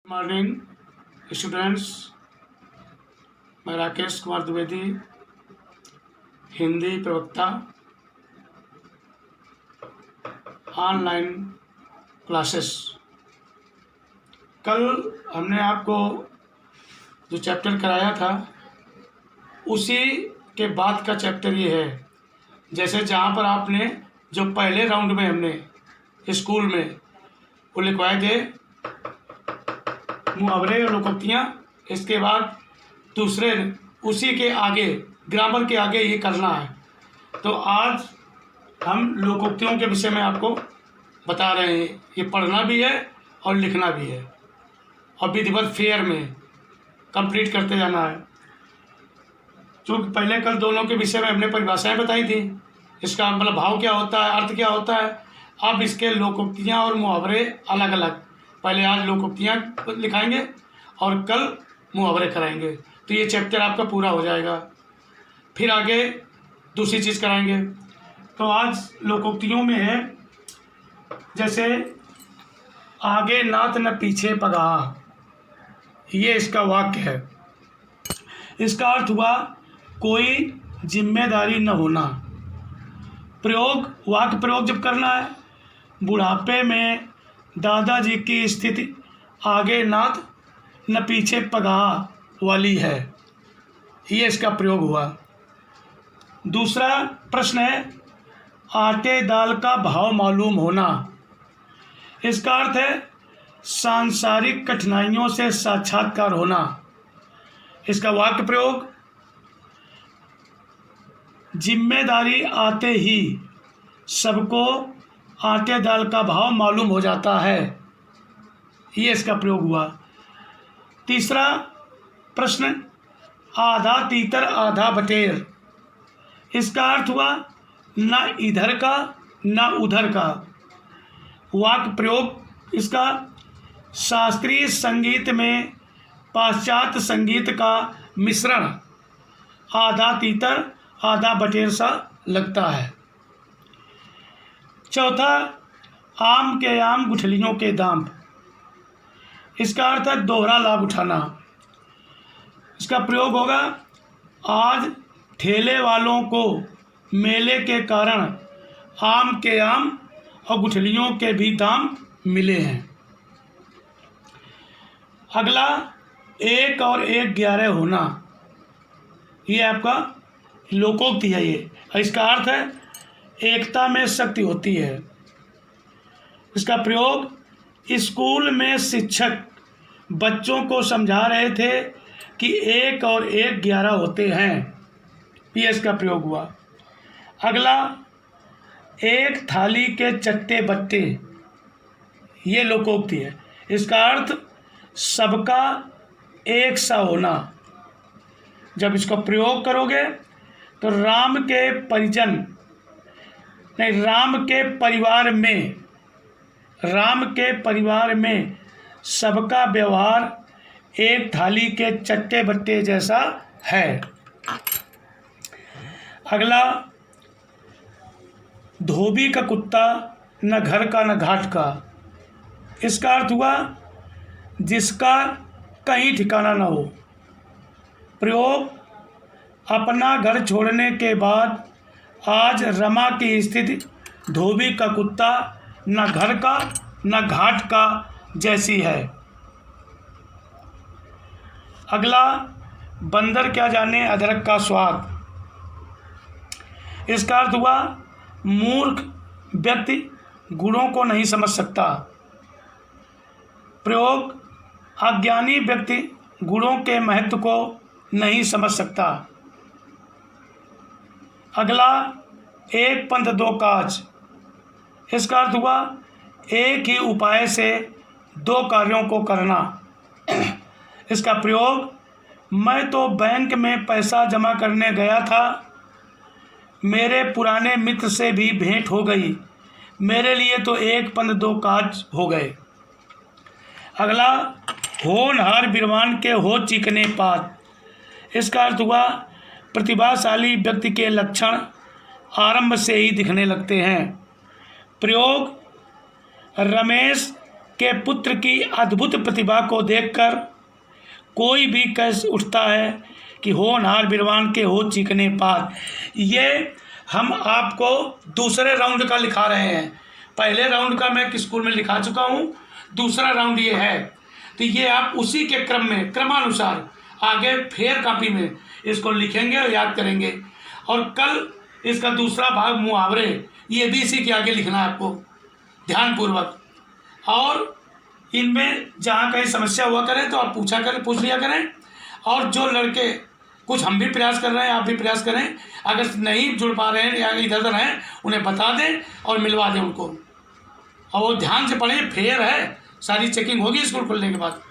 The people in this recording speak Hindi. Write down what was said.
मॉर्निंग स्टूडेंट्स, मैं राकेश कुमार द्विवेदी, हिंदी प्रवक्ता, ऑनलाइन क्लासेस। कल हमने आपको जो चैप्टर कराया था उसी के बाद का चैप्टर ये है। जैसे जहाँ पर आपने जो पहले राउंड में हमने स्कूल में वो लिखवाए थे मुहावरे और लोकोक्तियाँ, इसके बाद दूसरे उसी के आगे ग्रामर के आगे ये करना है। तो आज हम लोकोक्तियों के विषय में आपको बता रहे हैं। ये पढ़ना भी है और लिखना भी है और विधिवत फेयर में कंप्लीट करते जाना है। क्योंकि पहले कल दोनों के विषय में हमने परिभाषाएं बताई थी, इसका मतलब भाव क्या होता है, अर्थ क्या होता है। अब इसके लोकोक्तियाँ और मुहावरे अलग अलग, पहले आज लोकोक्तियाँ लिखाएंगे और कल मुहावरे कराएंगे, तो ये चैप्टर आपका पूरा हो जाएगा। फिर आगे दूसरी चीज़ कराएंगे। तो आज लोकोक्तियों में है, जैसे आगे नात न पीछे पगाह, ये इसका वाक्य है। इसका अर्थ हुआ कोई जिम्मेदारी न होना। प्रयोग, वाक्य प्रयोग जब करना है, बुढ़ापे में दादाजी की स्थिति आगे नात न पीछे पगाह वाली है, ये इसका प्रयोग हुआ। दूसरा प्रश्न है आटे दाल का भाव मालूम होना। इसका अर्थ है सांसारिक कठिनाइयों से साक्षात्कार होना। इसका वाक्य प्रयोग जिम्मेदारी आते ही सबको आटे दाल का भाव मालूम हो जाता है, ये इसका प्रयोग हुआ। तीसरा प्रश्न आधा तीतर आधा बटेर। इसका अर्थ हुआ न इधर का न उधर का। वाक्य प्रयोग इसका शास्त्रीय संगीत में पाश्चात्य संगीत का मिश्रण आधा तीतर आधा बटेर सा लगता है। चौथा आम के आम गुठलियों के दाम। इसका अर्थ है दोहरा लाभ उठाना। इसका प्रयोग होगा आज ठेले वालों को मेले के कारण आम के आम और गुठलियों के भी दाम मिले हैं। अगला 1 और 1 11 होना, ये आपका लोकोक्ति है। ये इसका अर्थ है एकता में शक्ति होती है। इसका प्रयोग स्कूल में शिक्षक बच्चों को समझा रहे थे कि 1 और 1 11 होते हैं, ये इसका प्रयोग हुआ। अगला 1 थाली के चट्टे बट्टे, ये लोकोक्ति है। इसका अर्थ सबका एक सा होना। जब इसका प्रयोग करोगे तो राम के परिवार में सबका व्यवहार एक थाली के चट्टे बट्टे जैसा है। अगला धोबी का कुत्ता न घर का न घाट का। इसका अर्थ हुआ जिसका कहीं ठिकाना न हो। प्रयोग अपना घर छोड़ने के बाद आज रमा की स्थिति धोबी का कुत्ता न घर का न घाट का जैसी है। अगला बंदर क्या जाने अदरक का स्वाद। इसका अर्थ हुआ मूर्ख व्यक्ति गुणों को नहीं समझ सकता। प्रयोग अज्ञानी व्यक्ति गुणों के महत्व को नहीं समझ सकता। अगला 1 पंथ 2 काज। इसका अर्थ हुआ एक ही उपाय से 2 कार्यों को करना। इसका प्रयोग मैं तो बैंक में पैसा जमा करने गया था, मेरे पुराने मित्र से भी भेंट हो गई, मेरे लिए तो 1 पंथ 2 काज हो गए। अगला होनहार बिरवान के हो चिकने पात। इसका अर्थ हुआ प्रतिभाशाली व्यक्ति के लक्षण आरंभ से ही दिखने लगते हैं। प्रयोग रमेश के पुत्र की अद्भुत प्रतिभा को देखकर कोई भी कह उठता है कि होनहार विद्वान के हो चीखने पार। ये हम आपको दूसरे राउंड का लिखा रहे हैं। पहले राउंड का मैं स्कूल में लिखा चुका हूँ, दूसरा राउंड ये है। तो ये आप उसी के क्रम में क्रमानुसार आगे फेर कापी में इसको लिखेंगे और याद करेंगे। और कल इसका दूसरा भाग मुहावरे, ये भी इसी के आगे लिखना है आपको ध्यानपूर्वक। और इनमें जहाँ कहीं समस्या हुआ करें तो आप पूछ लिया करें। और जो लड़के, कुछ हम भी प्रयास कर रहे हैं, आप भी प्रयास करें, अगर नहीं जुड़ पा रहे हैं या इधर उधर हैं उन्हें बता दें और मिलवा दें उनको। और वो ध्यान से पढ़ें, फेयर है, सारी चेकिंग होगी स्कूल खुलने के बाद।